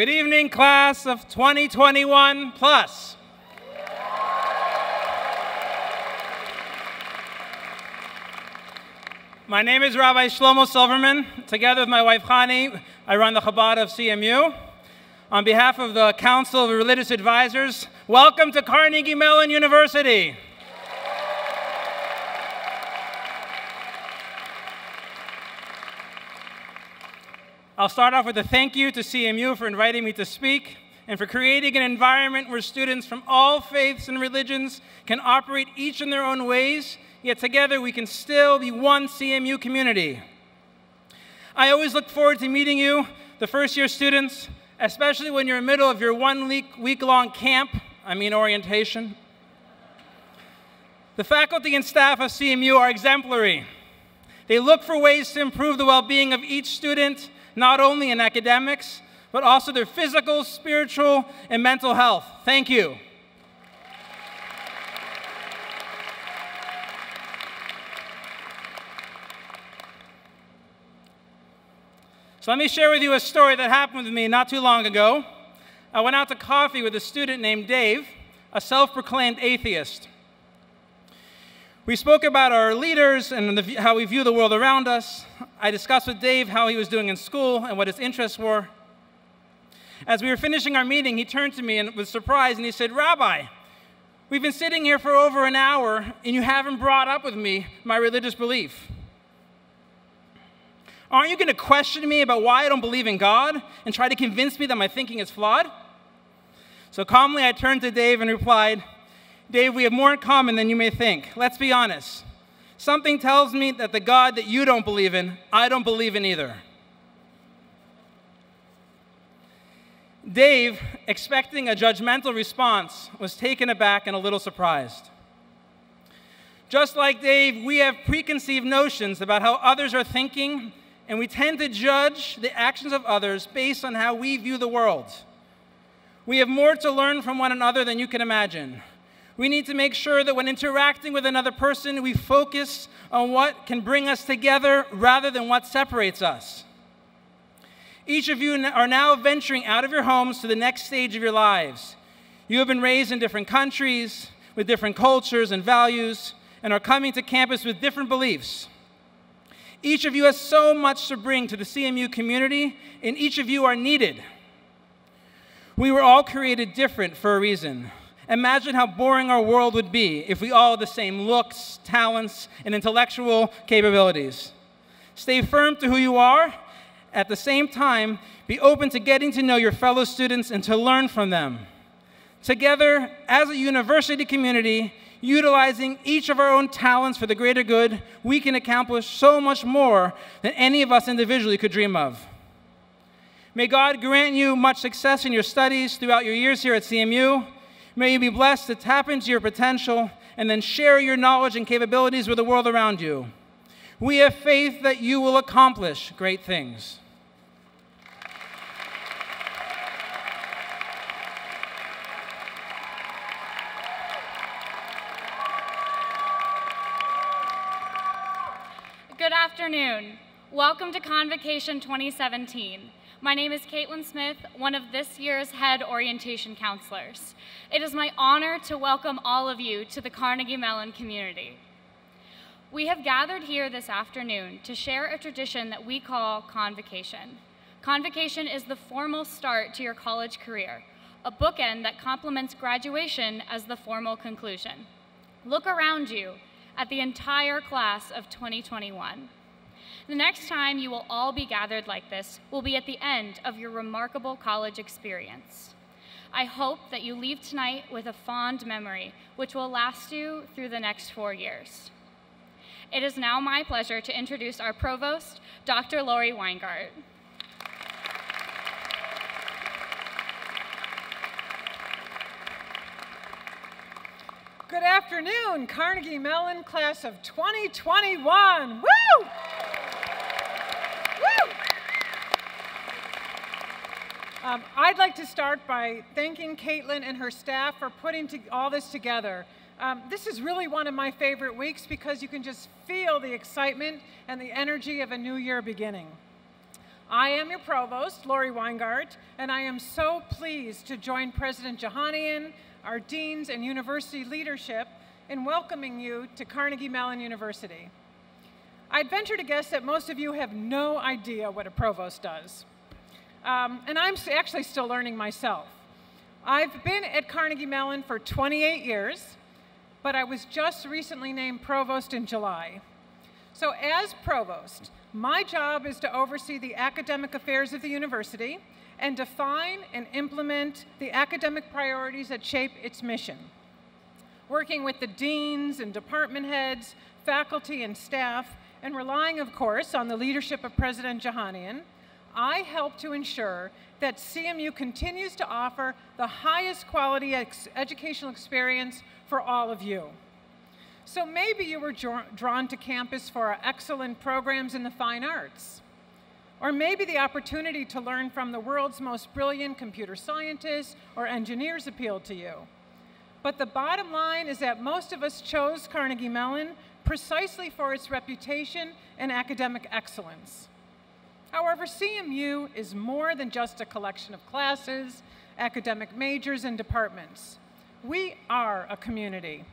Good evening, class of 2021 plus. My name is Rabbi Shlomo Silverman. Together with my wife, Chani, I run the Chabad of CMU. On behalf of the Council of Religious Advisors, welcome to Carnegie Mellon University. I'll start off with a thank you to CMU for inviting me to speak and for creating an environment where students from all faiths and religions can operate each in their own ways, yet together we can still be one CMU community. I always look forward to meeting you, the first-year students, especially when you're in the middle of your week-long camp, orientation. The faculty and staff of CMU are exemplary. They look for ways to improve the well-being of each student, not only in academics, but also their physical, spiritual, and mental health. Thank you. So let me share with you a story that happened with me not too long ago. I went out to coffee with a student named Dave, a self-proclaimed atheist. We spoke about our leaders and how we view the world around us. I discussed with Dave how he was doing in school and what his interests were. As we were finishing our meeting, he turned to me and was surprised, and he said, "Rabbi, we've been sitting here for over an hour, and you haven't brought up with me my religious belief. Aren't you going to question me about why I don't believe in God and try to convince me that my thinking is flawed?" So calmly, I turned to Dave and replied, "Dave, we have more in common than you may think. Let's be honest. Something tells me that the God that you don't believe in, I don't believe in either." Dave, expecting a judgmental response, was taken aback and a little surprised. Just like Dave, we have preconceived notions about how others are thinking, and we tend to judge the actions of others based on how we view the world. We have more to learn from one another than you can imagine. We need to make sure that when interacting with another person, we focus on what can bring us together rather than what separates us. Each of you are now venturing out of your homes to the next stage of your lives. You have been raised in different countries, with different cultures and values, and are coming to campus with different beliefs. Each of you has so much to bring to the CMU community, and each of you are needed. We were all created different for a reason. Imagine how boring our world would be if we all had the same looks, talents, and intellectual capabilities. Stay firm to who you are. At the same time, be open to getting to know your fellow students and to learn from them. Together, as a university community, utilizing each of our own talents for the greater good, we can accomplish so much more than any of us individually could dream of. May God grant you much success in your studies throughout your years here at CMU. May you be blessed to tap into your potential and then share your knowledge and capabilities with the world around you. We have faith that you will accomplish great things. Good afternoon. Welcome to Convocation 2017. My name is Caitlin Smith, one of this year's head orientation counselors. It is my honor to welcome all of you to the Carnegie Mellon community. We have gathered here this afternoon to share a tradition that we call Convocation. Convocation is the formal start to your college career, a bookend that complements graduation as the formal conclusion. Look around you at the entire class of 2021. The next time you will all be gathered like this will be at the end of your remarkable college experience. I hope that you leave tonight with a fond memory, which will last you through the next 4 years. It is now my pleasure to introduce our Provost, Dr. Lori Weingart. Good afternoon, Carnegie Mellon class of 2021. Woo! I'd like to start by thanking Caitlin and her staff for putting all this together. This is really one of my favorite weeks because you can just feel the excitement and the energy of a new year beginning. I am your Provost, Lori Weingart, and I am so pleased to join President Jahanian, our deans, and university leadership in welcoming you to Carnegie Mellon University. I'd venture to guess that most of you have no idea what a provost does. And I'm actually still learning myself. I've been at Carnegie Mellon for 28 years, but I was just recently named provost in July. So as provost, my job is to oversee the academic affairs of the university and define and implement the academic priorities that shape its mission. Working with the deans and department heads, faculty and staff, and relying, of course, on the leadership of President Jahanian, I help to ensure that CMU continues to offer the highest quality educational experience for all of you. So maybe you were drawn to campus for our excellent programs in the fine arts, or maybe the opportunity to learn from the world's most brilliant computer scientists or engineers appealed to you. But the bottom line is that most of us chose Carnegie Mellon precisely for its reputation and academic excellence. However, CMU is more than just a collection of classes, academic majors, and departments. We are a community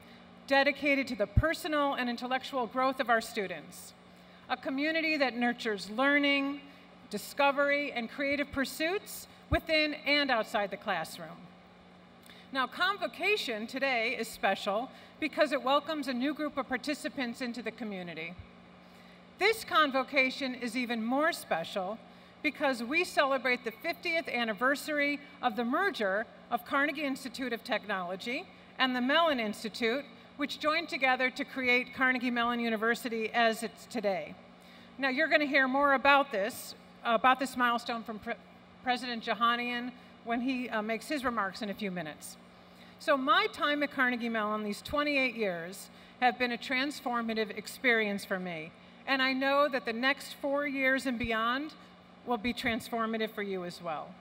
dedicated to the personal and intellectual growth of our students, a community that nurtures learning, discovery, and creative pursuits within and outside the classroom. Now, Convocation today is special because it welcomes a new group of participants into the community. This Convocation is even more special because we celebrate the 50th anniversary of the merger of Carnegie Institute of Technology and the Mellon Institute, which joined together to create Carnegie Mellon University as it's today. Now, you're going to hear more about this milestone from President Jahanian when he makes his remarks in a few minutes. So my time at Carnegie Mellon, these 28 years, have been a transformative experience for me. And I know that the next 4 years and beyond will be transformative for you as well.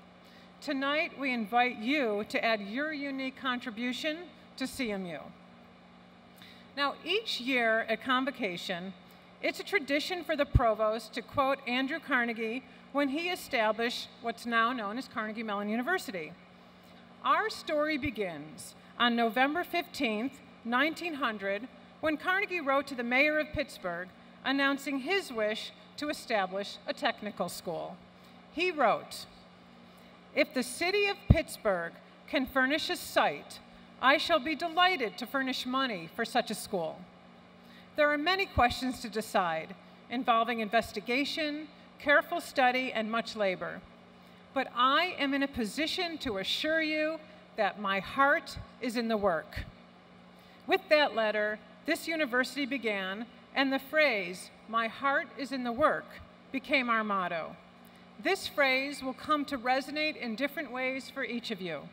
Tonight, we invite you to add your unique contribution to CMU. Now, each year at Convocation, it's a tradition for the provost to quote Andrew Carnegie when he established what's now known as Carnegie Mellon University. Our story begins on November 15th, 1900, when Carnegie wrote to the mayor of Pittsburgh announcing his wish to establish a technical school. He wrote, "If the city of Pittsburgh can furnish a site, I shall be delighted to furnish money for such a school. There are many questions to decide, involving investigation, careful study, and much labor. But I am in a position to assure you that my heart is in the work." With that letter, this university began, and the phrase, "my heart is in the work," became our motto. This phrase will come to resonate in different ways for each of you.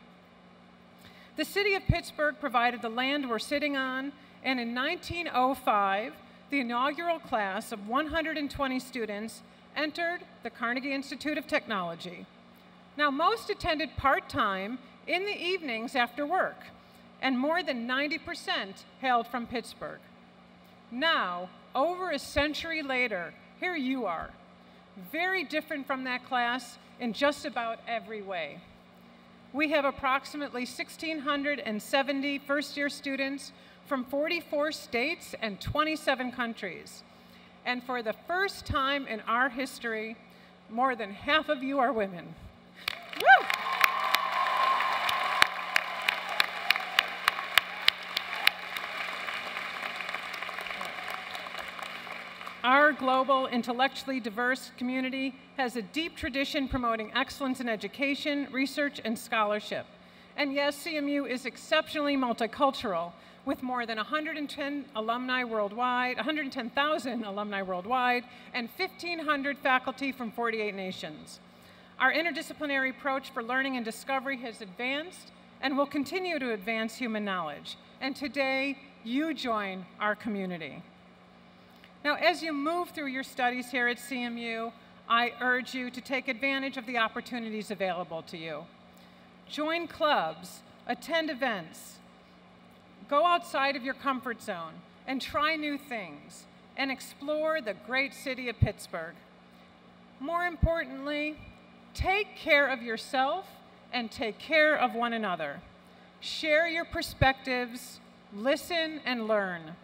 The city of Pittsburgh provided the land we're sitting on, and in 1905, the inaugural class of 120 students entered the Carnegie Institute of Technology. Now, most attended part-time in the evenings after work, and more than 90% hailed from Pittsburgh. Now, over a century later, here you are, very different from that class in just about every way. We have approximately 1,670 first-year students from 44 states and 27 countries. And for the first time in our history, more than half of you are women. Woo! Our global, intellectually diverse community has a deep tradition promoting excellence in education, research, and scholarship. And yes, CMU is exceptionally multicultural, with more than 110,000 alumni worldwide, and 1,500 faculty from 48 nations. Our interdisciplinary approach for learning and discovery has advanced and will continue to advance human knowledge. And today, you join our community. Now, as you move through your studies here at CMU, I urge you to take advantage of the opportunities available to you. Join clubs, attend events, go outside of your comfort zone, and try new things, and explore the great city of Pittsburgh. More importantly, take care of yourself and take care of one another. Share your perspectives, listen, and learn.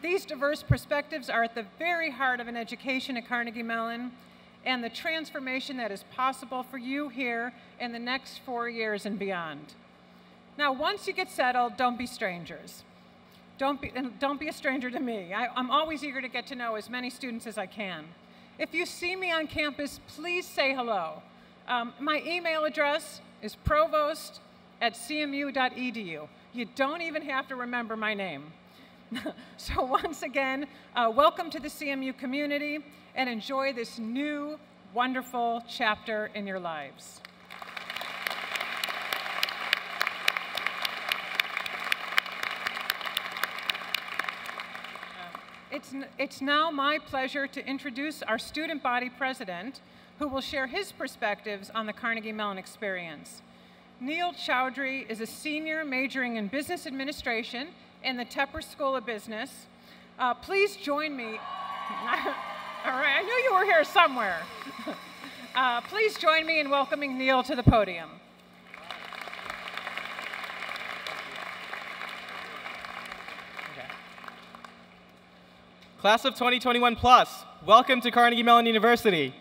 These diverse perspectives are at the very heart of an education at Carnegie Mellon and the transformation that is possible for you here in the next 4 years and beyond. Now, once you get settled, don't be strangers. Don't be a stranger to me. I'm always eager to get to know as many students as I can. If you see me on campus, please say hello. My email address is provost@cmu.edu. You don't even have to remember my name. So once again, welcome to the CMU community and enjoy this new, wonderful chapter in your lives. It's now my pleasure to introduce our student body president, who will share his perspectives on the Carnegie Mellon experience. Neil Chowdhury is a senior majoring in business administration in the Tepper School of Business. Please join me. All right, I knew you were here somewhere. Please join me in welcoming Neil to the podium. Class of 2021 plus, welcome to Carnegie Mellon University.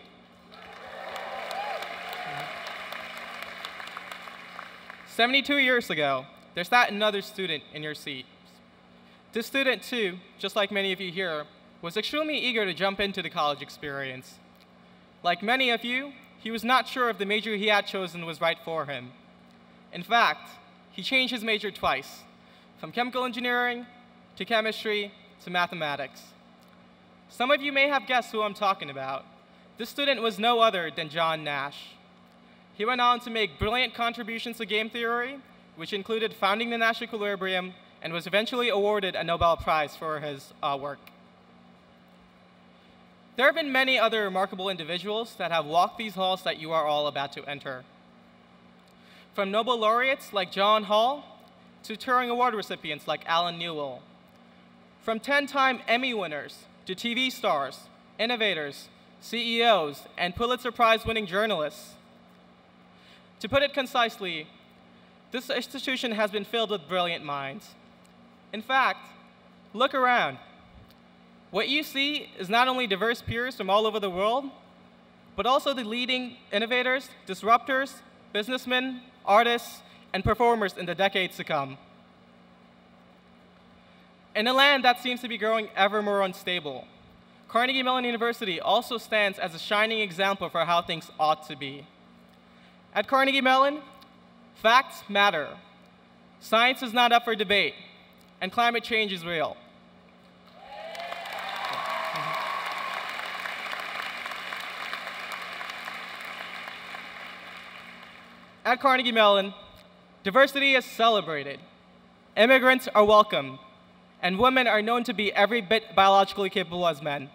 "72 years ago, there sat another student in your seat. This student, too, just like many of you here, was extremely eager to jump into the college experience. Like many of you, he was not sure if the major he had chosen was right for him. In fact, he changed his major twice, from chemical engineering to chemistry to mathematics. Some of you may have guessed who I'm talking about. This student was no other than John Nash. He went on to make brilliant contributions to game theory, which included founding the Nash equilibrium, and was eventually awarded a Nobel Prize for his work. There have been many other remarkable individuals that have walked these halls that you are all about to enter. From Nobel laureates like John Hall to Turing Award recipients like Alan Newell. From 10-time Emmy winners to TV stars, innovators, CEOs, and Pulitzer Prize-winning journalists. To put it concisely, this institution has been filled with brilliant minds. In fact, look around. What you see is not only diverse peers from all over the world, but also the leading innovators, disruptors, businessmen, artists, and performers in the decades to come. In a land that seems to be growing ever more unstable, Carnegie Mellon University also stands as a shining example for how things ought to be. At Carnegie Mellon, facts matter. Science is not up for debate, and climate change is real. At Carnegie Mellon, diversity is celebrated. Immigrants are welcome, and women are known to be every bit biologically capable as men.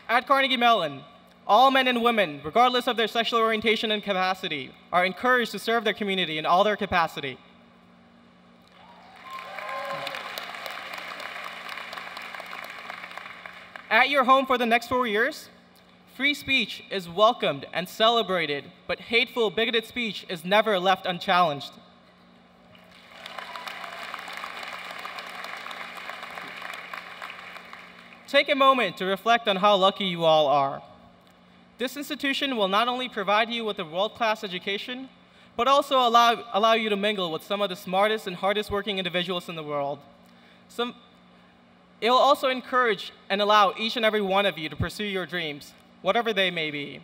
At Carnegie Mellon, all men and women, regardless of their sexual orientation and capacity, are encouraged to serve their community in all their capacity. At your home for the next 4 years, free speech is welcomed and celebrated, but hateful, bigoted speech is never left unchallenged. Take a moment to reflect on how lucky you all are. This institution will not only provide you with a world-class education, but also allow you to mingle with some of the smartest and hardest working individuals in the world. It will also encourage and allow each and every one of you to pursue your dreams, whatever they may be.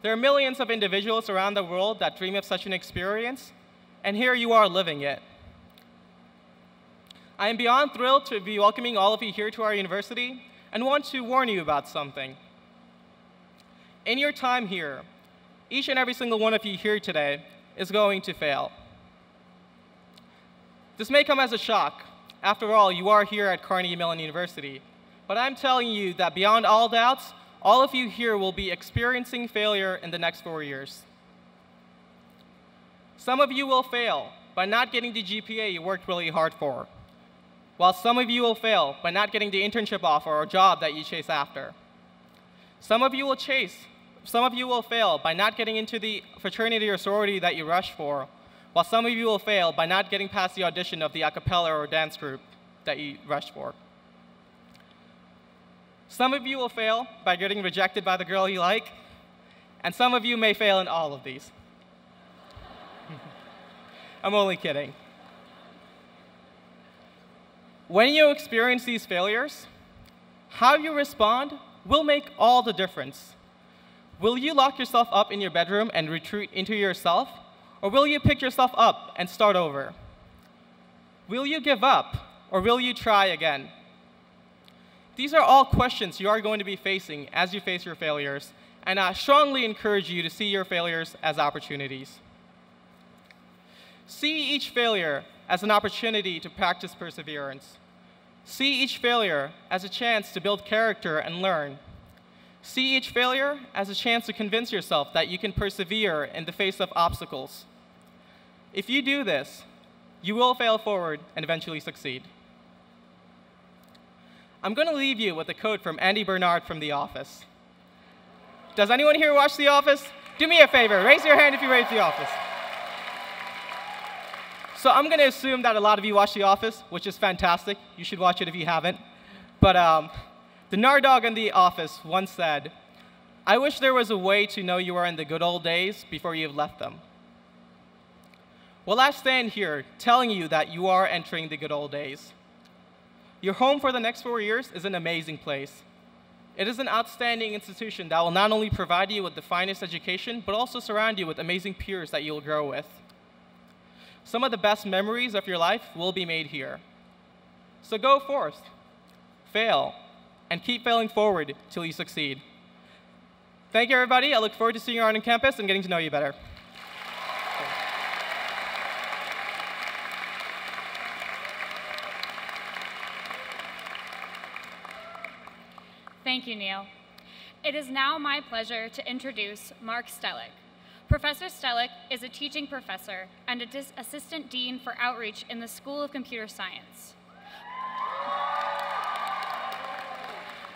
There are millions of individuals around the world that dream of such an experience, and here you are living it. I am beyond thrilled to be welcoming all of you here to our university and want to warn you about something. In your time here, each and every single one of you here today is going to fail. This may come as a shock. After all, you are here at Carnegie Mellon University. But I'm telling you that beyond all doubts, all of you here will be experiencing failure in the next 4 years. Some of you will fail, by not getting the GPA you worked really hard for, while some of you will fail by not getting the internship offer or job that you chase after. Some of you will fail by not getting into the fraternity or sorority that you rushed for, while some of you will fail by not getting past the audition of the a cappella or dance group that you rushed for. Some of you will fail by getting rejected by the girl you like, and some of you may fail in all of these. I'm only kidding. When you experience these failures, how you respond will make all the difference. Will you lock yourself up in your bedroom and retreat into yourself, or will you pick yourself up and start over? Will you give up, or will you try again? These are all questions you are going to be facing as you face your failures, and I strongly encourage you to see your failures as opportunities. See each failure as an opportunity to practice perseverance. See each failure as a chance to build character and learn. See each failure as a chance to convince yourself that you can persevere in the face of obstacles. If you do this, you will fail forward and eventually succeed. I'm going to leave you with a quote from Andy Bernard from The Office. Does anyone here watch The Office? Do me a favor, raise your hand if you watch The Office. So I'm going to assume that a lot of you watch The Office, which is fantastic. You should watch it if you haven't. But the Nardog in The Office once said, "I wish there was a way to know you are in the good old days before you've left them." Well, I stand here telling you that you are entering the good old days. Your home for the next 4 years is an amazing place. It is an outstanding institution that will not only provide you with the finest education, but also surround you with amazing peers that you'll grow with. Some of the best memories of your life will be made here. So go forth, fail, and keep failing forward till you succeed. Thank you, everybody. I look forward to seeing you around on campus and getting to know you better. Thank you, Neil. It is now my pleasure to introduce Mark Stellick. Professor Stellick is a teaching professor and assistant dean for outreach in the School of Computer Science.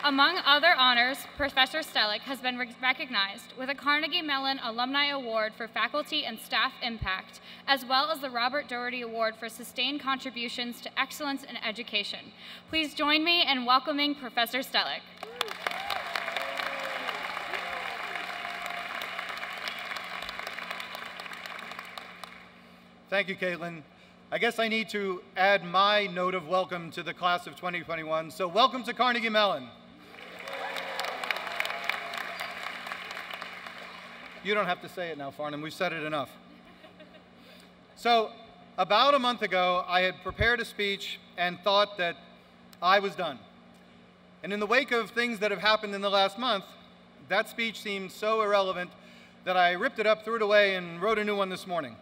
Among other honors, Professor Stellick has been recognized with a Carnegie Mellon Alumni Award for Faculty and Staff Impact, as well as the Robert Doherty Award for Sustained Contributions to Excellence in Education. Please join me in welcoming Professor Stellick. Thank you, Caitlin. I guess I need to add my note of welcome to the class of 2021. So welcome to Carnegie Mellon. You don't have to say it now, Farnham. We've said it enough. So about a month ago, I had prepared a speech and thought that I was done. And in the wake of things that have happened in the last month, that speech seemed so irrelevant that I ripped it up, threw it away, and wrote a new one this morning.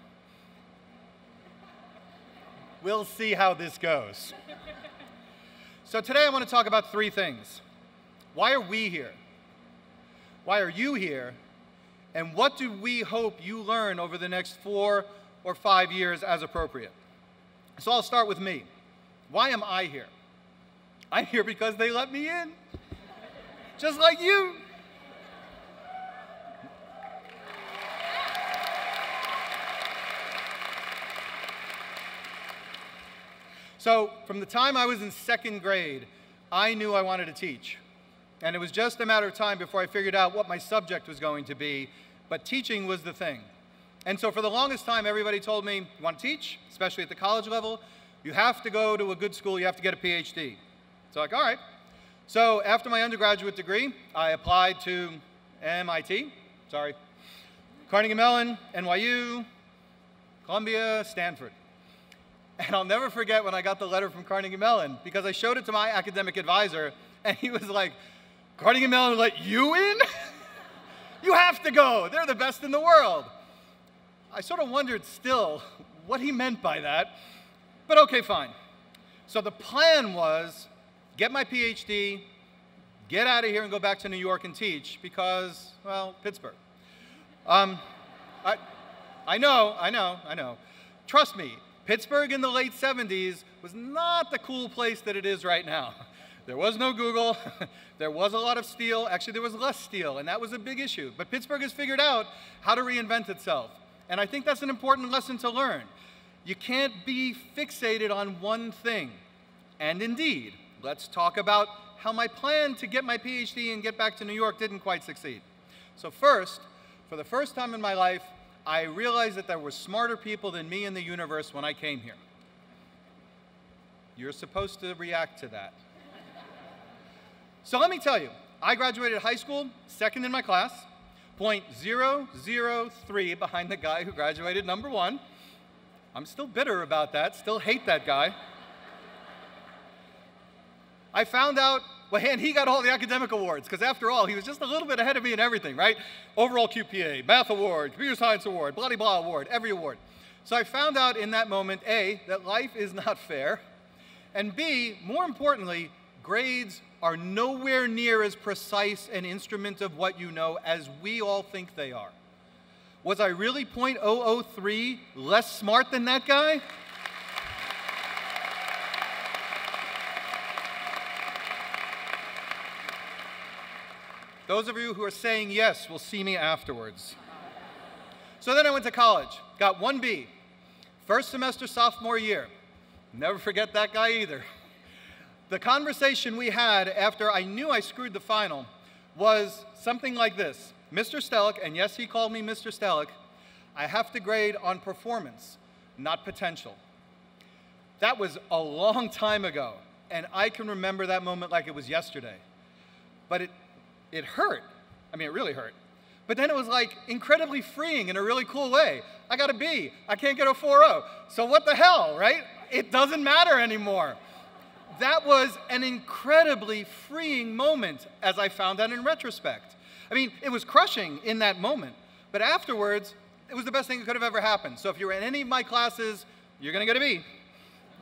We'll see how this goes. So today I want to talk about three things. Why are we here? Why are you here? And what do we hope you learn over the next 4 or 5 years as appropriate? So I'll start with me. Why am I here? I'm here because they let me in. Just like you. So from the time I was in 2nd grade, I knew I wanted to teach. And it was just a matter of time before I figured out what my subject was going to be, but teaching was the thing. And so for the longest time, everybody told me, you want to teach, especially at the college level, you have to go to a good school, you have to get a PhD. So like, all right. So after my undergraduate degree, I applied to MIT, Carnegie Mellon, NYU, Columbia, Stanford. And I'll never forget when I got the letter from Carnegie Mellon, because I showed it to my academic advisor, and he was like, Carnegie Mellon let you in? You have to go. They're the best in the world. I sort of wondered still what he meant by that, but okay, fine. So the plan was get my PhD, get out of here and go back to New York and teach because, well, Pittsburgh. I know. Trust me, Pittsburgh in the late 70s was not the cool place that it is right now. There was no Google. There was a lot of steel. Actually, there was less steel, and that was a big issue. But Pittsburgh has figured out how to reinvent itself. And I think that's an important lesson to learn. You can't be fixated on one thing. And indeed, let's talk about how my plan to get my PhD and get back to New York didn't quite succeed. So first, for the first time in my life, I realized that there were smarter people than me in the universe when I came here. You're supposed to react to that. So let me tell you, I graduated high school, second in my class, 0.003 behind the guy who graduated number 1. I'm still bitter about that, still hate that guy. I found out, well, and he got all the academic awards, because after all, he was just a little bit ahead of me in everything, right? Overall QPA, math award, computer science award, blah, blah, blah award, every award. So I found out in that moment, A, that life is not fair, and B, more importantly, grades are nowhere near as precise an instrument of what you know as we all think they are. Was I really 0.003 less smart than that guy? Those of you who are saying yes will see me afterwards. So then I went to college, got 1B, first semester sophomore year. Never forget that guy either. The conversation we had after I knew I screwed the final was something like this. Mr. Stellick, and yes, he called me Mr. Stellick, I have to grade on performance, not potential. That was a long time ago, and I can remember that moment like it was yesterday. But it hurt. I mean, it really hurt. But then it was like incredibly freeing in a really cool way. I got a B. I can't get a 4.0. So what the hell, right? It doesn't matter anymore. That was an incredibly freeing moment, as I found out in retrospect. I mean, it was crushing in that moment, but afterwards, it was the best thing that could have ever happened. So if you were in any of my classes, you're going to get a B.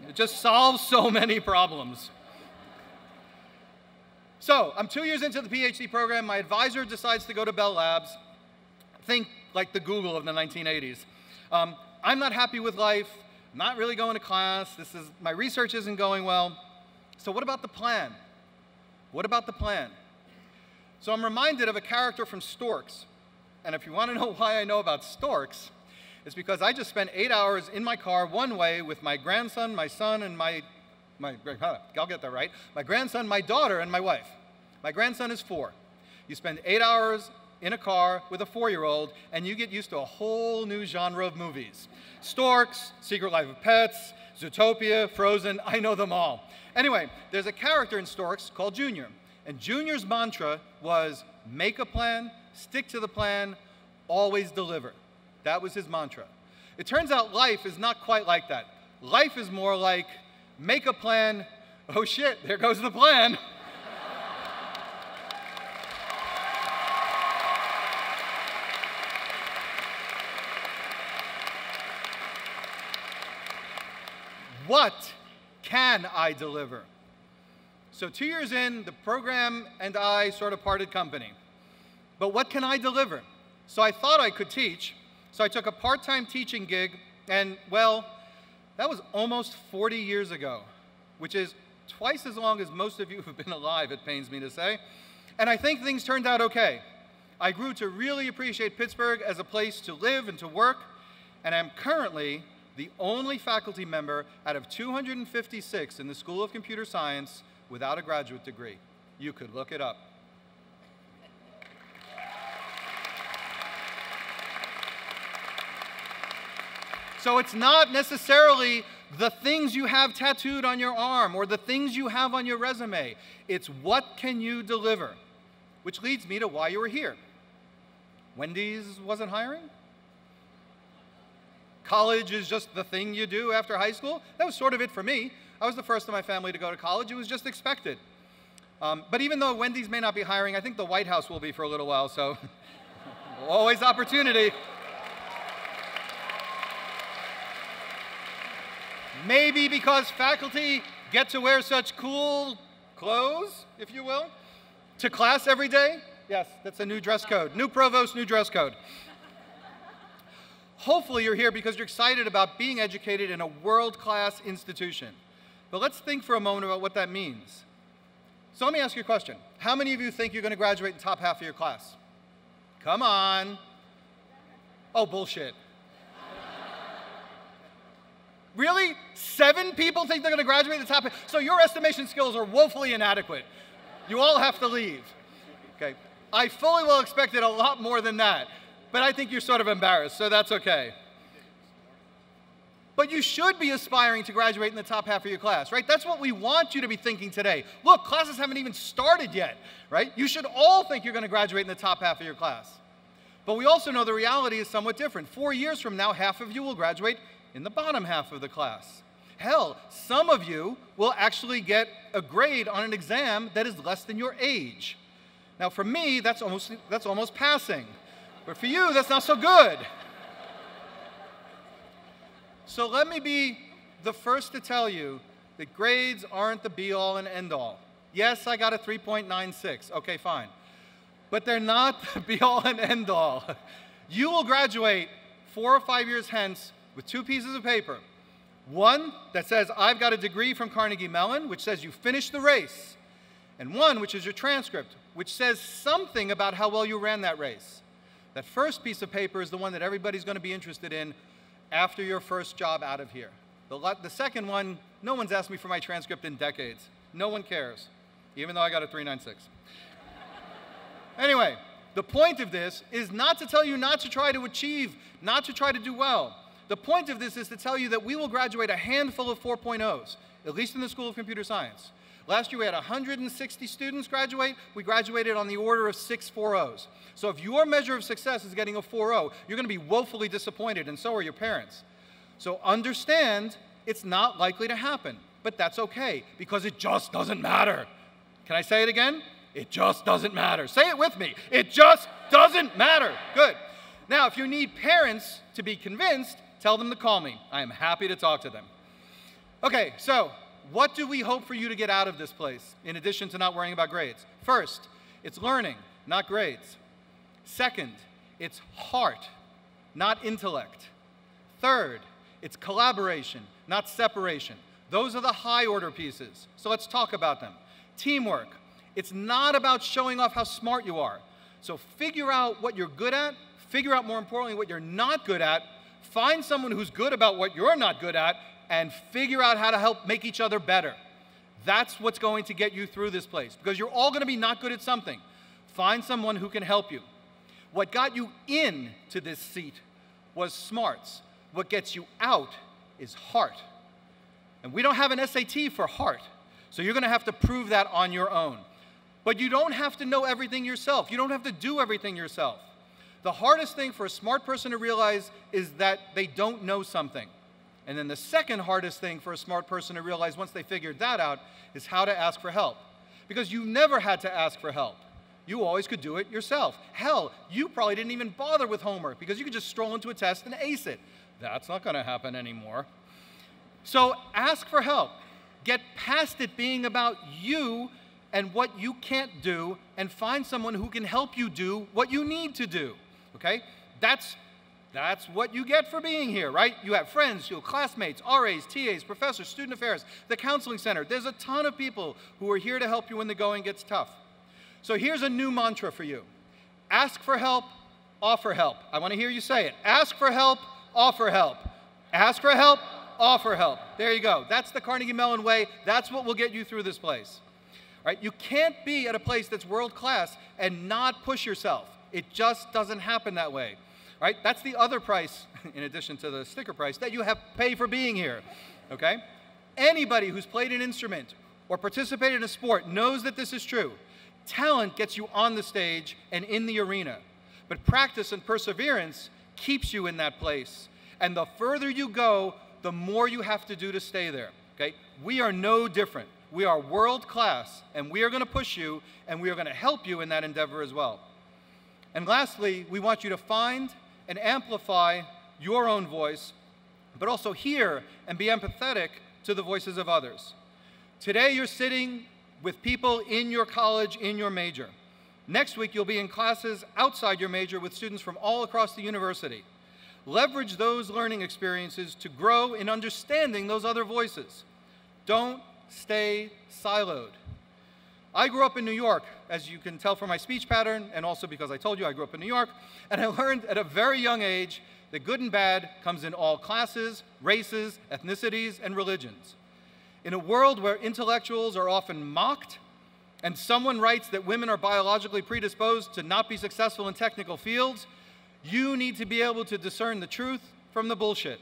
It just solves so many problems. So I'm 2 years into the PhD program. My advisor decides to go to Bell Labs. Think like the Google of the 1980s. I'm not happy with life. I'm not really going to class. My research isn't going well. So what about the plan? What about the plan? So I'm reminded of a character from Storks. And if you want to know why I know about Storks, it's because I just spent 8 hours in my car one way with my grandson, my son, and I'll get that right, my grandson, my daughter, and my wife. My grandson is 4. You spend 8 hours in a car with a 4-year-old, and you get used to a whole new genre of movies. Storks, Secret Life of Pets, Zootopia, Frozen, I know them all. Anyway, there's a character in Storks called Junior, and Junior's mantra was make a plan, stick to the plan, always deliver. That was his mantra. It turns out life is not quite like that. Life is more like make a plan, oh shit, there goes the plan. What can I deliver? So 2 years in, the program and I sort of parted company. But what can I deliver? So I thought I could teach, so I took a part-time teaching gig, and well, that was almost 40 years ago, which is twice as long as most of you who've been alive, it pains me to say. And I think things turned out okay. I grew to really appreciate Pittsburgh as a place to live and to work, and I'm currently the only faculty member out of 256 in the School of Computer Science without a graduate degree. You could look it up. So it's not necessarily the things you have tattooed on your arm or the things you have on your resume. It's what can you deliver, which leads me to why you were here. Wendy's wasn't hiring? College is just the thing you do after high school? That was sort of it for me. I was the first in my family to go to college. It was just expected. But even though Wendy's may not be hiring, I think the White House will be for a little while, so always opportunity. Maybe because faculty get to wear such cool clothes, if you will, to class every day. Yes, that's a new dress code. New provost, new dress code. Hopefully you're here because you're excited about being educated in a world-class institution. But let's think for a moment about what that means. So let me ask you a question. How many of you think you're going to graduate in the top half of your class? Come on. Oh, bullshit. Really? 7 people think they're going to graduate in the top half? So your estimation skills are woefully inadequate. You all have to leave. Okay. I fully well expected a lot more than that, but I think you're sort of embarrassed, so that's okay. But you should be aspiring to graduate in the top half of your class, right? That's what we want you to be thinking today. Look, classes haven't even started yet, right? You should all think you're going to graduate in the top half of your class. But we also know the reality is somewhat different. 4 years from now, half of you will graduate in the bottom half of the class. Hell, some of you will actually get a grade on an exam that is less than your age. Now, for me, that's almost passing. But for you, that's not so good. So let me be the first to tell you that grades aren't the be-all and end-all. Yes, I got a 3.96. Okay, fine. But they're not the be-all and end-all. You will graduate 4 or 5 years hence with 2 pieces of paper. One that says, I've got a degree from Carnegie Mellon, which says you finished the race. And one, which is your transcript, which says something about how well you ran that race. That first piece of paper is the one that everybody's going to be interested in after your first job out of here. The second one, no one's asked me for my transcript in decades. No one cares, even though I got a 3.96. Anyway, the point of this is not to tell you not to try to achieve, not to try to do well. The point of this is to tell you that we will graduate a handful of 4.0s, at least in the School of Computer Science. Last year we had 160 students graduate. We graduated on the order of 6 4.0s. So if your measure of success is getting a 4.0, you're going to be woefully disappointed, and so are your parents. So understand it's not likely to happen, but that's okay, because it just doesn't matter. Can I say it again? It just doesn't matter. Say it with me. It just doesn't matter. Good. Now, if you need parents to be convinced, tell them to call me. I am happy to talk to them. Okay, so what do we hope for you to get out of this place, in addition to not worrying about grades? First, it's learning, not grades. Second, it's heart, not intellect. Third, it's collaboration, not separation. Those are the high order pieces, so let's talk about them. Teamwork. It's not about showing off how smart you are. So figure out what you're good at, figure out more importantly what you're not good at, find someone who's good about what you're not good at, and figure out how to help make each other better. That's what's going to get you through this place, because you're all going to be not good at something. Find someone who can help you. What got you into this seat was smarts. What gets you out is heart. And we don't have an SAT for heart, so you're going to have to prove that on your own. But you don't have to know everything yourself. You don't have to do everything yourself. The hardest thing for a smart person to realize is that they don't know something. And then the second hardest thing for a smart person to realize once they figured that out is how to ask for help. Because you never had to ask for help. You always could do it yourself. Hell, you probably didn't even bother with homework because you could just stroll into a test and ace it. That's not going to happen anymore. So ask for help. Get past it being about you and what you can't do, and find someone who can help you do what you need to do. Okay? That's what you get for being here, right? You have friends, you have classmates, RAs, TAs, professors, student affairs, the counseling center. There's a ton of people who are here to help you when the going gets tough. So here's a new mantra for you. Ask for help, offer help. I want to hear you say it. Ask for help, offer help. Ask for help, offer help. There you go. That's the Carnegie Mellon way. That's what will get you through this place. Right? You can't be at a place that's world class and not push yourself. It just doesn't happen that way. Right? That's the other price, in addition to the sticker price, that you have to pay for being here. Okay? Anybody who's played an instrument or participated in a sport knows that this is true. Talent gets you on the stage and in the arena. But practice and perseverance keeps you in that place. And the further you go, the more you have to do to stay there. Okay? We are no different. We are world class, and we are going to push you, and we are going to help you in that endeavor as well. And lastly, we want you to find and amplify your own voice, but also hear and be empathetic to the voices of others. Today you're sitting with people in your college, in your major. Next week you'll be in classes outside your major with students from all across the university. leverage those learning experiences to grow in understanding those other voices. Don't stay siloed. I grew up in New York, as you can tell from my speech pattern, and also because I told you I grew up in New York, and I learned at a very young age that good and bad comes in all classes, races, ethnicities, and religions. In a world where intellectuals are often mocked, and someone writes that women are biologically predisposed to not be successful in technical fields, you need to be able to discern the truth from the bullshit.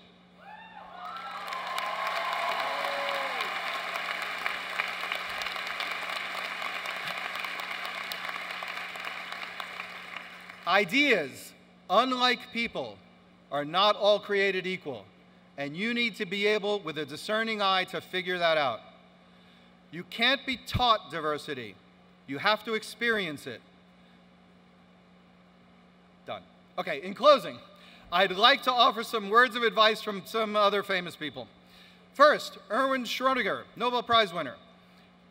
Ideas, unlike people, are not all created equal, and you need to be able, with a discerning eye, to figure that out. You can't be taught diversity. You have to experience it. Done. Okay, in closing, I'd like to offer some words of advice from some other famous people. First, Erwin Schrödinger, Nobel Prize winner.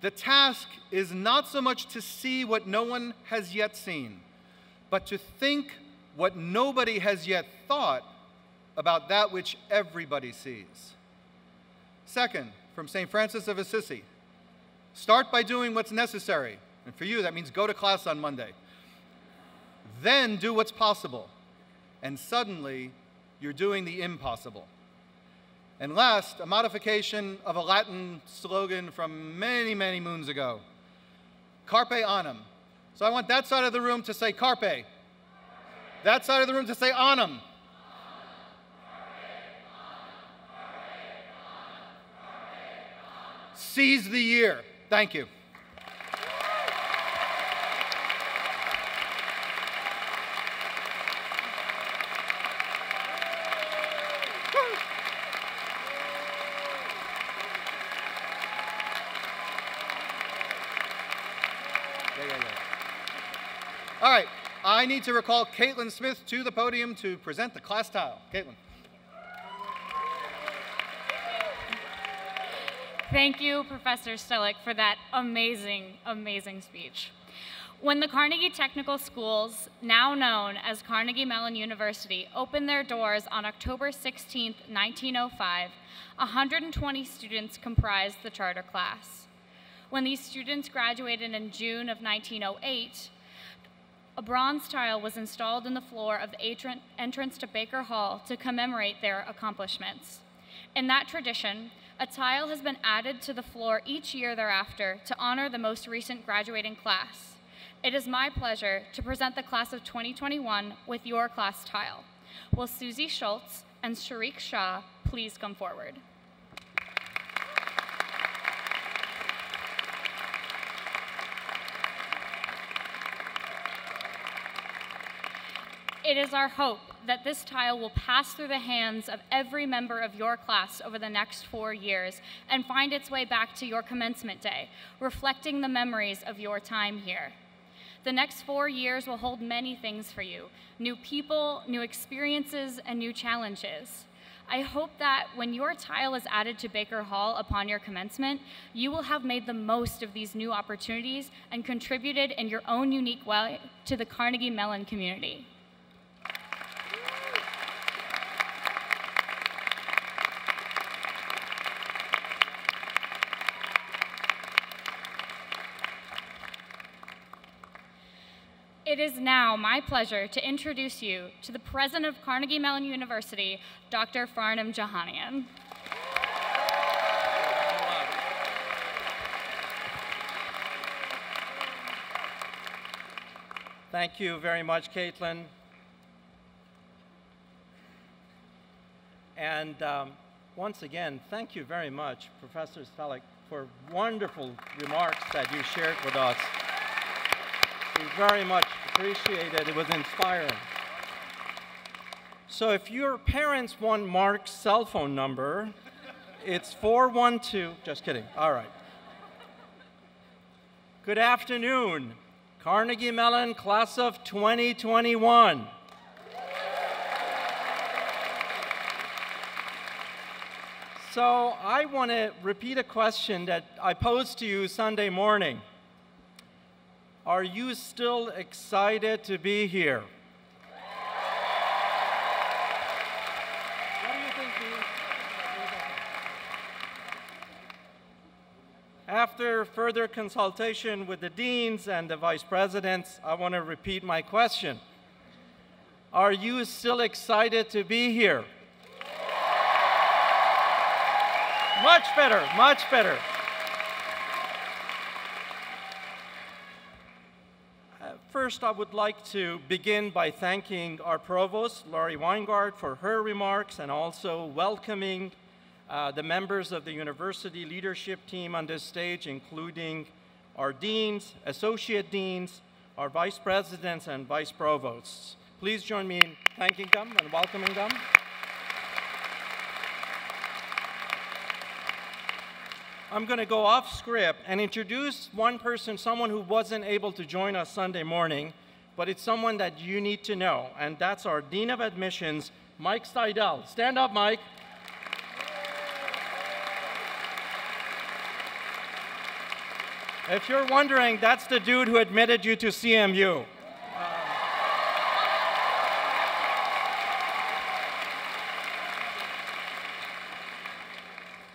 The task is not so much to see what no one has yet seen, but to think what nobody has yet thought about that which everybody sees. Second, from St. Francis of Assisi, start by doing what's necessary. And for you, that means go to class on Monday. Then do what's possible. And suddenly, you're doing the impossible. And last, a modification of a Latin slogan from many, many moons ago. Carpe anum. So I want that side of the room to say carpe. That side of the room to say anum. Seize the year. Thank you. All right, I need to recall Caitlin Smith to the podium to present the class tile. Caitlin. Thank you, Professor Stellick, for that amazing, amazing speech. When the Carnegie Technical Schools, now known as Carnegie Mellon University, opened their doors on October 16, 1905, 120 students comprised the charter class. When these students graduated in June of 1908, a bronze tile was installed in the floor of the entrance to Baker Hall to commemorate their accomplishments. In that tradition, a tile has been added to the floor each year thereafter to honor the most recent graduating class. It is my pleasure to present the class of 2021 with your class tile. Will Susie Schultz and Sharik Shah please come forward? It is our hope that this tile will pass through the hands of every member of your class over the next 4 years and find its way back to your commencement day, reflecting the memories of your time here. The next 4 years will hold many things for you: new people, new experiences, and new challenges. I hope that when your tile is added to Baker Hall upon your commencement, you will have made the most of these new opportunities and contributed in your own unique way to the Carnegie Mellon community. It is now my pleasure to introduce you to the President of Carnegie Mellon University, Dr. Farnam Jahanian. Thank you very much, Caitlin. And once again, thank you very much, Professor Stellick, for wonderful remarks that you shared with us. We very much appreciate it. It was inspiring. So if your parents want Mark's cell phone number, it's 412, just kidding, all right. Good afternoon, Carnegie Mellon class of 2021. So I want to repeat a question that I posed to you Sunday morning. Are you still excited to be here? After further consultation with the deans and the vice presidents, I want to repeat my question. Are you still excited to be here? Much better, much better. First, I would like to begin by thanking our Provost, Lori Weingart, for her remarks and also welcoming the members of the university leadership team on this stage, including our deans, associate deans, our vice presidents, and vice provosts. Please join me in thanking them and welcoming them. I'm going to go off script and introduce one person, someone who wasn't able to join us Sunday morning, but it's someone that you need to know, and that's our Dean of Admissions, Mike Steidel. Stand up, Mike. If you're wondering, that's the dude who admitted you to CMU.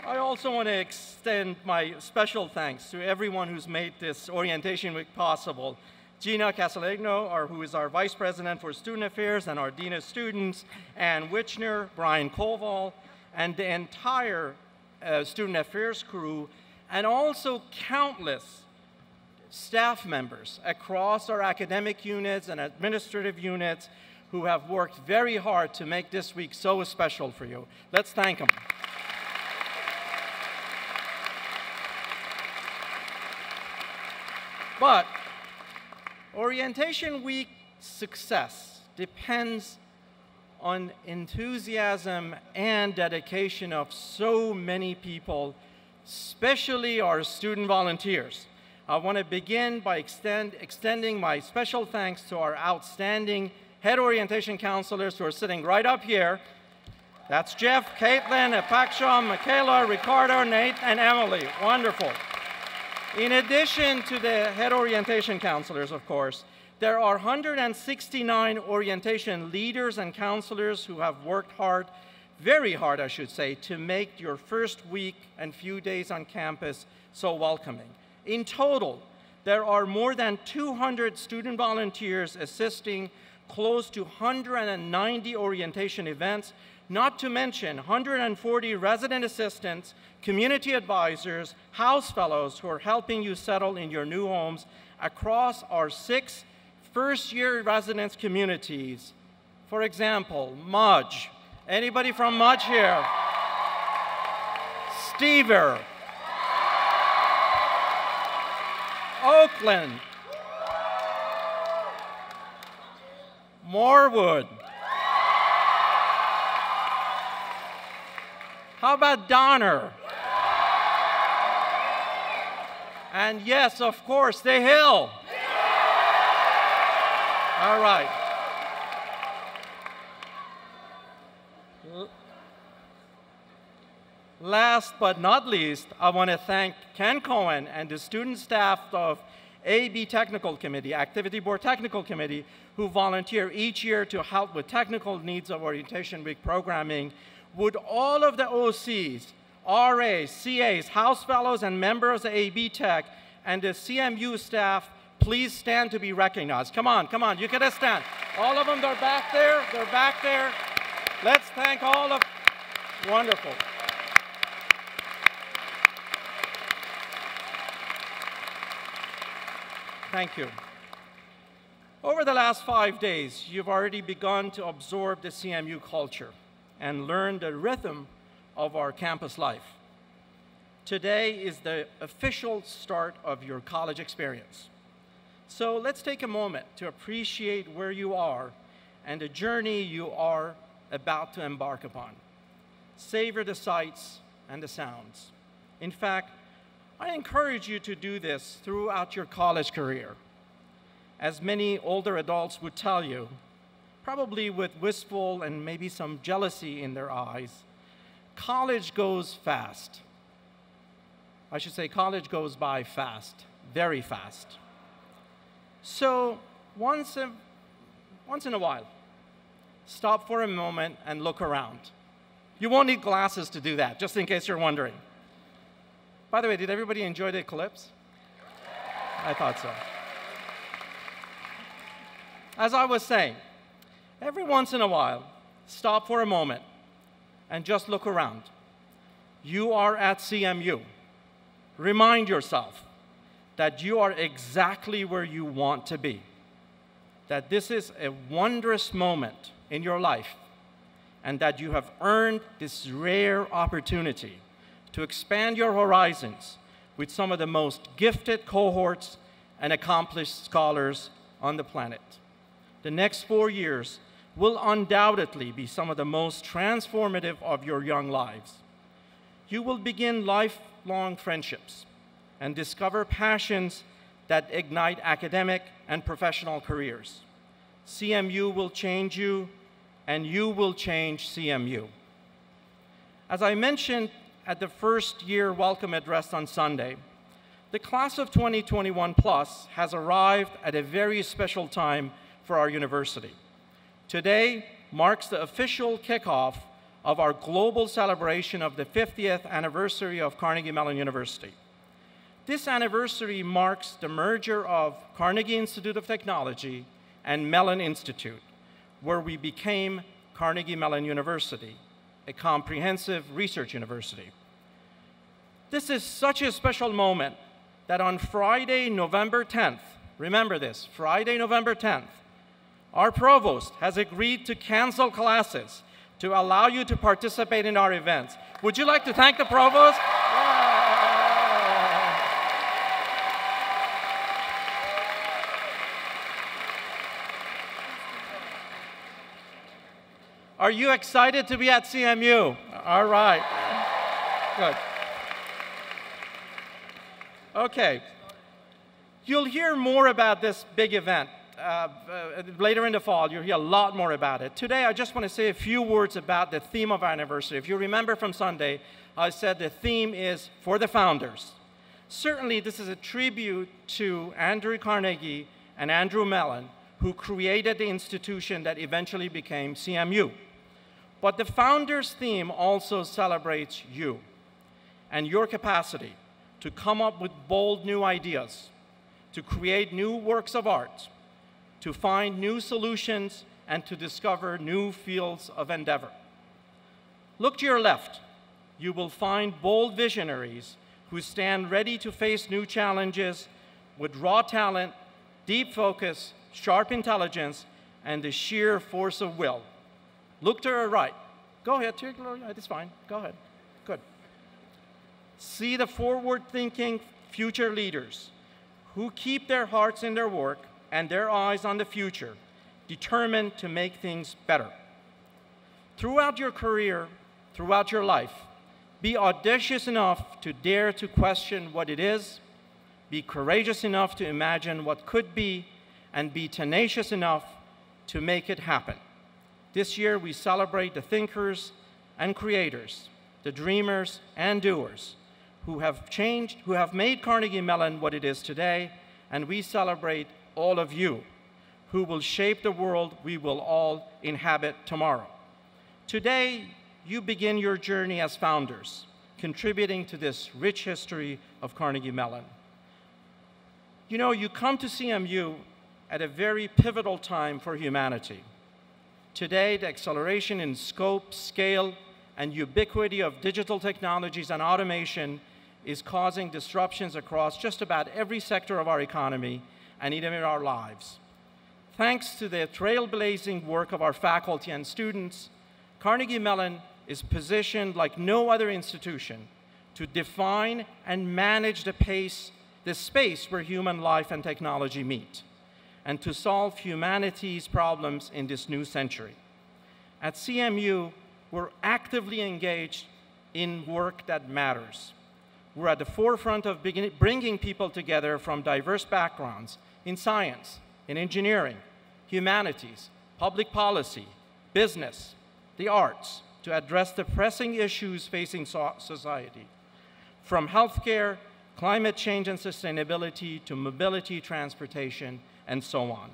I also want to extend my special thanks to everyone who's made this orientation week possible. Gina Casalegno, who is our Vice President for Student Affairs and our Dean of Students, Ann Wichner, Brian Koval, and the entire Student Affairs crew, and also countless staff members across our academic units and administrative units who have worked very hard to make this week so special for you. Let's thank them. But Orientation Week success depends on enthusiasm and dedication of so many people, especially our student volunteers. I want to begin by extending my special thanks to our outstanding head orientation counselors who are sitting right up here. That's Jeff, Caitlin, Apaksha, Michaela, Ricardo, Nate, and Emily. Wonderful. In addition to the head orientation counselors, of course, there are 169 orientation leaders and counselors who have worked hard, very hard, I should say, to make your first week and few days on campus so welcoming. In total, there are more than 200 student volunteers assisting close to 190 orientation events, not to mention 140 resident assistants, community advisors, house fellows who are helping you settle in your new homes across our 6 first-year residence communities. For example, Mudge. Anybody from Mudge here? Stever. Oakland. Morewood. How about Donner? And yes, of course, The Hill. All right. Last but not least, I want to thank Ken Cohen and the student staff of AB Technical Committee, Activity Board Technical Committee, who volunteer each year to help with technical needs of Orientation Week programming. Would all of the OCs, RAs, CAs, House Fellows, and members of AB Tech and the CMU staff please stand to be recognized? Come on, come on, you gotta stand. All of them, they're back there, they're back there. Let's thank all of, wonderful. Thank you. Over the last 5 days, you've already begun to absorb the CMU culture and learn the rhythm of our campus life. Today is the official start of your college experience. So let's take a moment to appreciate where you are and the journey you are about to embark upon. Savor the sights and the sounds. In fact, I encourage you to do this throughout your college career. As many older adults would tell you, probably with wistful and maybe some jealousy in their eyes, college goes fast. I should say college goes by fast, very fast. So once in a while, stop for a moment and look around. You won't need glasses to do that, just in case you're wondering. By the way, did everybody enjoy the eclipse? I thought so. As I was saying, every once in a while, stop for a moment and just look around. You are at CMU. Remind yourself that you are exactly where you want to be, that this is a wondrous moment in your life, and that you have earned this rare opportunity to expand your horizons with some of the most gifted cohorts and accomplished scholars on the planet. The next 4 years will undoubtedly be some of the most transformative of your young lives. You will begin lifelong friendships and discover passions that ignite academic and professional careers. CMU will change you, and you will change CMU. As I mentioned at the first year welcome address on Sunday, the class of 2021 plus has arrived at a very special time for our university. Today marks the official kickoff of our global celebration of the 50th anniversary of Carnegie Mellon University. This anniversary marks the merger of Carnegie Institute of Technology and Mellon Institute, where we became Carnegie Mellon University, a comprehensive research university. This is such a special moment that on Friday, November 10th, remember this, Friday, November 10th, our provost has agreed to cancel classes to allow you to participate in our events. Would you like to thank the provost? Are you excited to be at CMU? All right. Good. Okay. You'll hear more about this big event. Later in the fall, you'll hear a lot more about it. Today, I just want to say a few words about the theme of our anniversary. If you remember from Sunday, I said the theme is for the founders. Certainly, this is a tribute to Andrew Carnegie and Andrew Mellon, who created the institution that eventually became CMU. But the founders theme also celebrates you and your capacity to come up with bold new ideas, to create new works of art, to find new solutions, and to discover new fields of endeavor. Look to your left. You will find bold visionaries who stand ready to face new challenges with raw talent, deep focus, sharp intelligence, and the sheer force of will. Look to your right. Go ahead, it's fine. Go ahead. Good. See the forward-thinking future leaders who keep their hearts in their work and their eyes on the future, determined to make things better. Throughout your career, throughout your life, be audacious enough to dare to question what it is, be courageous enough to imagine what could be, and be tenacious enough to make it happen. This year, we celebrate the thinkers and creators, the dreamers and doers who have made Carnegie Mellon what it is today, and we celebrate all of you who will shape the world we will all inhabit tomorrow. Today, you begin your journey as founders, contributing to this rich history of Carnegie Mellon. You know, you come to CMU at a very pivotal time for humanity. Today, the acceleration in scope, scale, and ubiquity of digital technologies and automation is causing disruptions across just about every sector of our economy and even in our lives. Thanks to the trailblazing work of our faculty and students, Carnegie Mellon is positioned like no other institution to define and manage the space where human life and technology meet, and to solve humanity's problems in this new century. At CMU, we're actively engaged in work that matters. We're at the forefront of bringing people together from diverse backgrounds in science, in engineering, humanities, public policy, business, the arts, to address the pressing issues facing society, from healthcare, climate change and sustainability, to mobility, transportation, and so on.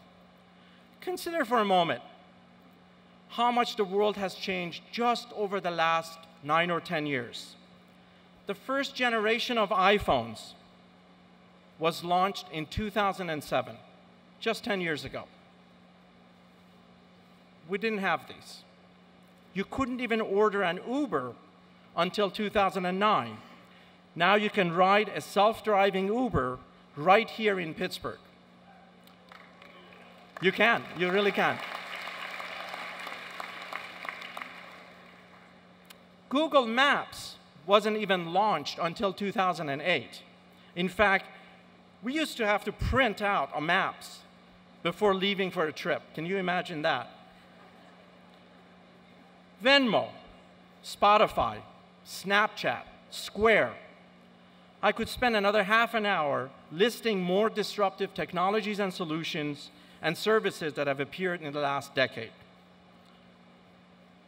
Consider for a moment how much the world has changed just over the last 9 or 10 years. The first generation of iPhones was launched in 2007, just 10 years ago. We didn't have these. You couldn't even order an Uber until 2009. Now you can ride a self-driving Uber right here in Pittsburgh. You can, you really can. Google Maps wasn't even launched until 2008. In fact, we used to have to print out maps before leaving for a trip. Can you imagine that? Venmo, Spotify, Snapchat, Square. I could spend another half an hour listing more disruptive technologies and solutions and services that have appeared in the last decade.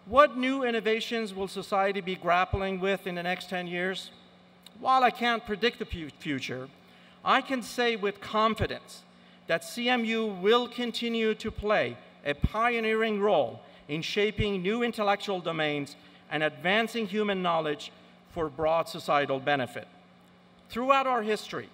What new innovations will society be grappling with in the next 10 years? While I can't predict the future, I can say with confidence that CMU will continue to play a pioneering role in shaping new intellectual domains and advancing human knowledge for broad societal benefit. Throughout our history,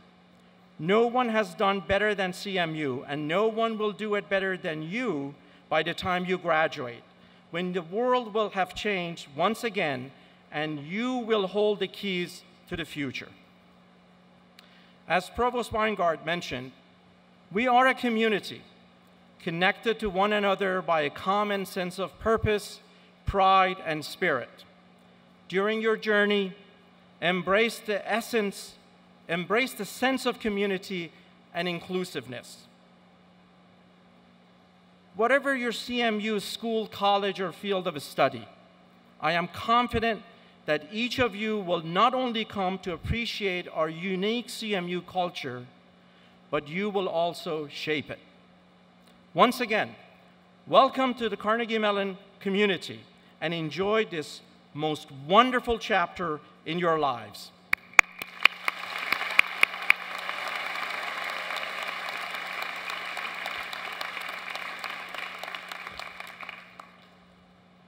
no one has done better than CMU, and no one will do it better than you by the time you graduate, when the world will have changed once again, and you will hold the keys to the future. As Provost Weingart mentioned, we are a community connected to one another by a common sense of purpose, pride, and spirit. During your journey, embrace the sense of community and inclusiveness. Whatever your CMU school, college, or field of study, I am confident that each of you will not only come to appreciate our unique CMU culture, but you will also shape it. Once again, welcome to the Carnegie Mellon community, and enjoy this most wonderful chapter in your lives.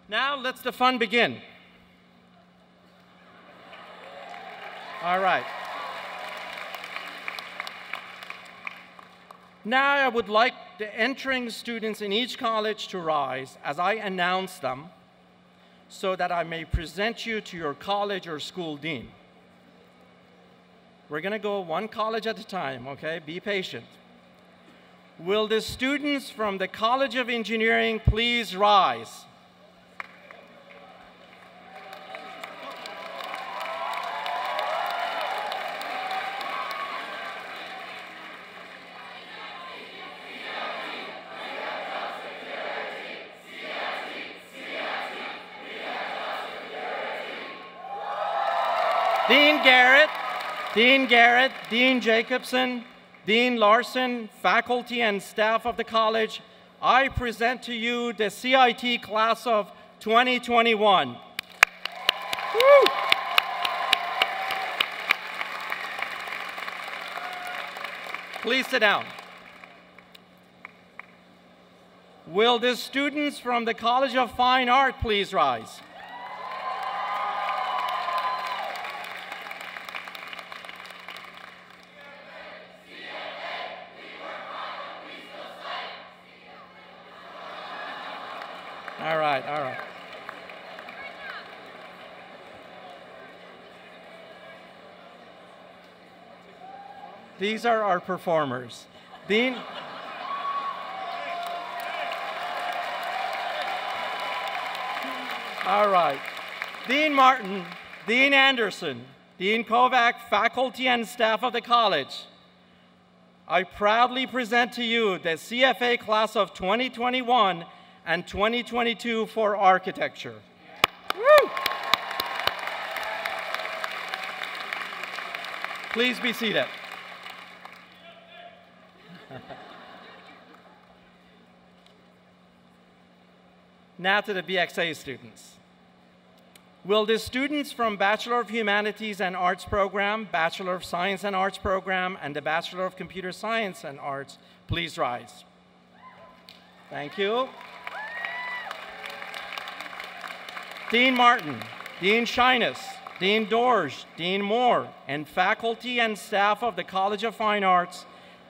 Now, let's the fun begin. All right. Now, I would like the entering students in each college to rise as I announce them, so that I may present you to your college or school dean. We're going to go one college at a time, okay? Be patient. Will the students from the College of Engineering please rise? Dean Garrett, Dean Jacobson, Dean Larson, faculty and staff of the college, I present to you the CIT class of 2021. Woo! Please sit down. Will the students from the College of Fine Art please rise? All right, all right. These are our performers. Dean. All right. Dean Martin, Dean Anderson, Dean Kovac, faculty and staff of the college, I proudly present to you the CFA class of 2021 and 2022 for architecture. Woo! Please be seated. Now to the BXA students. Will the students from Bachelor of Humanities and Arts program, Bachelor of Science and Arts program, and the Bachelor of Computer Science and Arts please rise? Thank you. Dean Martin, Dean Shyness, Dean Dorsch, Dean Moore, and faculty and staff of the College of Fine Arts,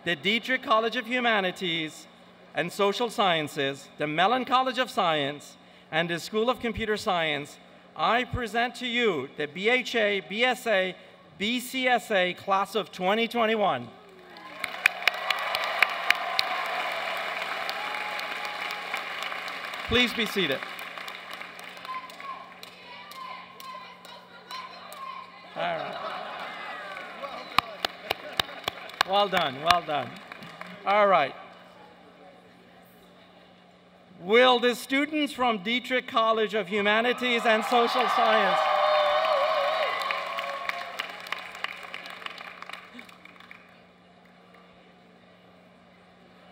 the Dietrich College of Humanities and Social Sciences, the Mellon College of Science, and the School of Computer Science, I present to you the BHA, BSA, BCSA class of 2021. Please be seated. All right. Well done, well done. All right. Will the students from Dietrich College of Humanities and Social Science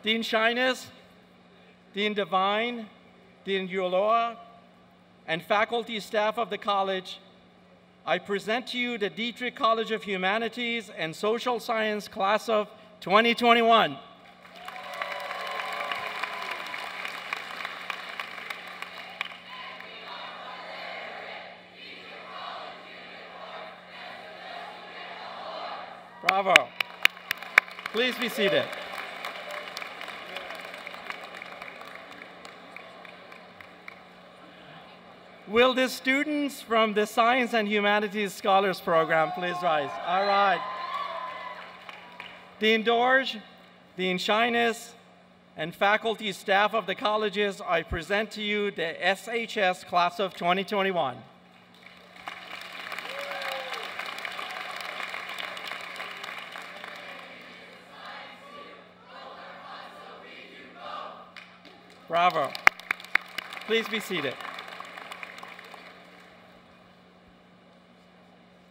Dean Shyness, Dean Devine, Dean Uloa, and faculty staff of the college, I present to you the Dietrich College of Humanities and Social Science class of 2021. Bravo. Please be seated. Will the students from the Science and Humanities Scholars Program please rise? All right. Dean Dorsch, Dean Shyness, and faculty staff of the colleges, I present to you the SHS class of 2021. Bravo. Please be seated.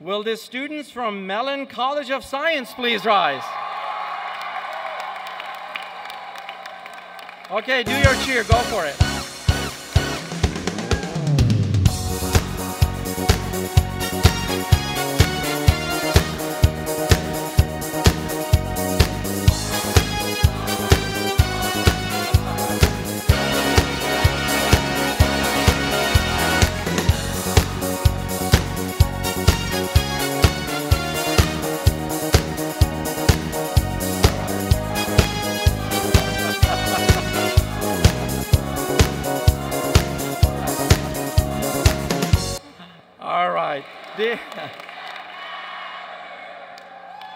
Will the students from Mellon College of Science please rise? Okay, do your cheer, go for it.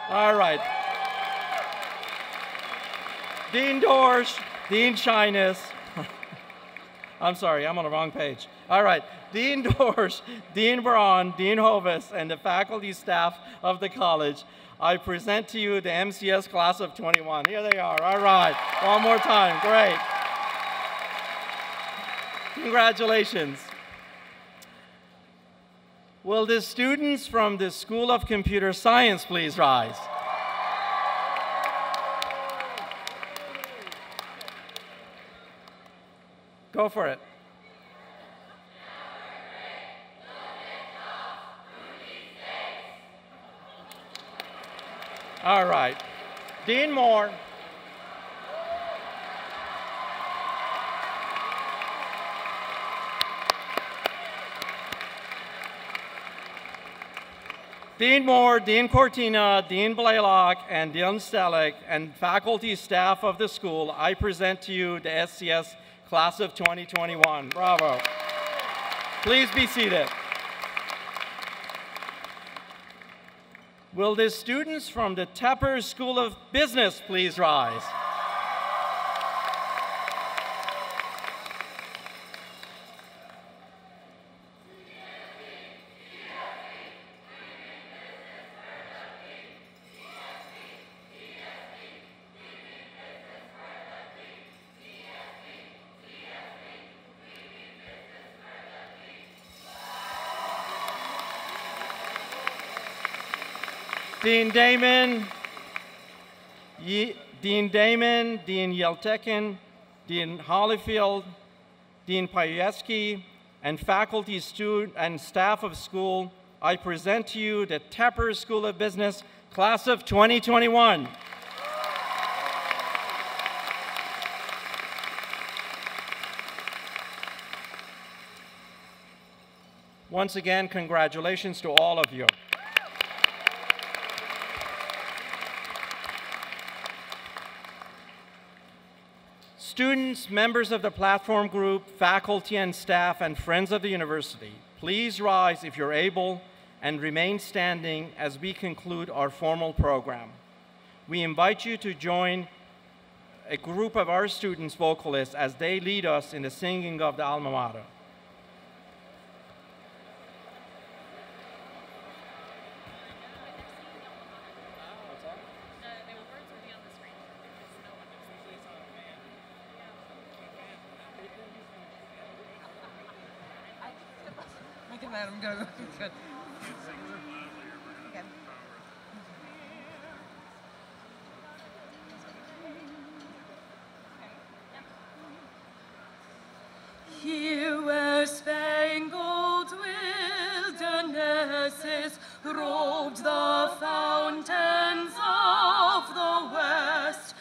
All right. Dean Dorsch, Dean Shyness. I'm sorry, I'm on the wrong page. All right. Dean Dorsch, Dean Braun, Dean Hovis, and the faculty staff of the college, I present to you the MCS class of 21. Here they are. All right. One more time. Great. Congratulations. Will the students from the School of Computer Science please rise? Go for it. All right. Dean Moore. Dean Moore, Dean Cortina, Dean Blaylock, and Dean Stellick, and faculty staff of the school, I present to you the SCS class of 2021. Bravo. Please be seated. Will the students from the Tepper School of Business please rise? Dean Damon, Dean Yeltekin, Dean Hollifield, Dean Payeski, and faculty, student, and staff of school, I present to you the Tepper School of Business class of 2021. Once again, congratulations to all of you. Students, members of the platform group, faculty and staff, and friends of the university, please rise if you're able and remain standing as we conclude our formal program. We invite you to join a group of our students' vocalists as they lead us in the singing of the alma mater. I'm gonna go. Good. Here where spangled wildernesses robed the fountains of the West,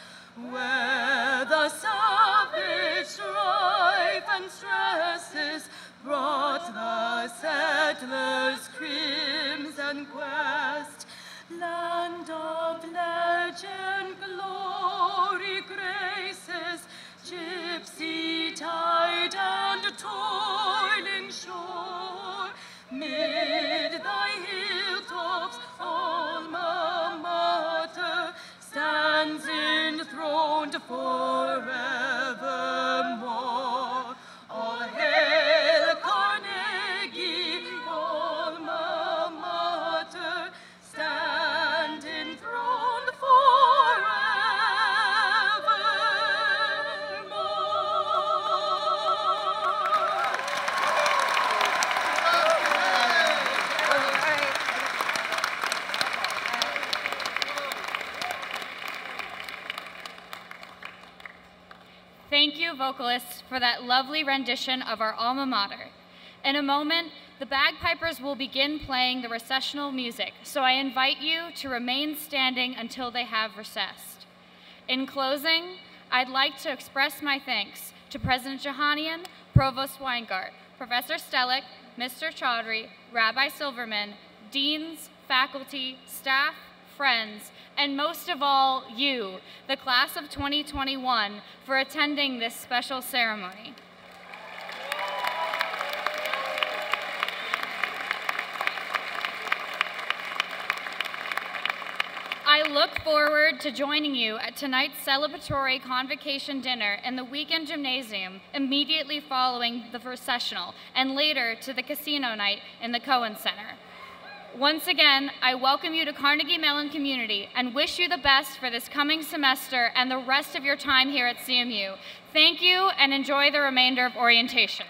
where the savage strife and stresses brought the settlers' crimson quest, land of legend, glory, graces, gypsy tide and toiling shore, mid thy hilltops, alma mater stands enthroned forevermore. All hail Carnegie, alma mater, stand enthroned Thank you, vocalists, for that lovely rendition of our alma mater. In a moment, the bagpipers will begin playing the recessional music, so I invite you to remain standing until they have recessed. In closing, I'd like to express my thanks to President Jahanian, Provost Weingart, Professor Stellick, Mr. Chaudhry, Rabbi Silverman, deans, faculty, staff, friends, and most of all, you, the class of 2021, for attending this special ceremony. I look forward to joining you at tonight's celebratory convocation dinner in the weekend gymnasium immediately following the processional, and later to the casino night in the Cohen Center. Once again, I welcome you to Carnegie Mellon community and wish you the best for this coming semester and the rest of your time here at CMU. Thank you and enjoy the remainder of orientation.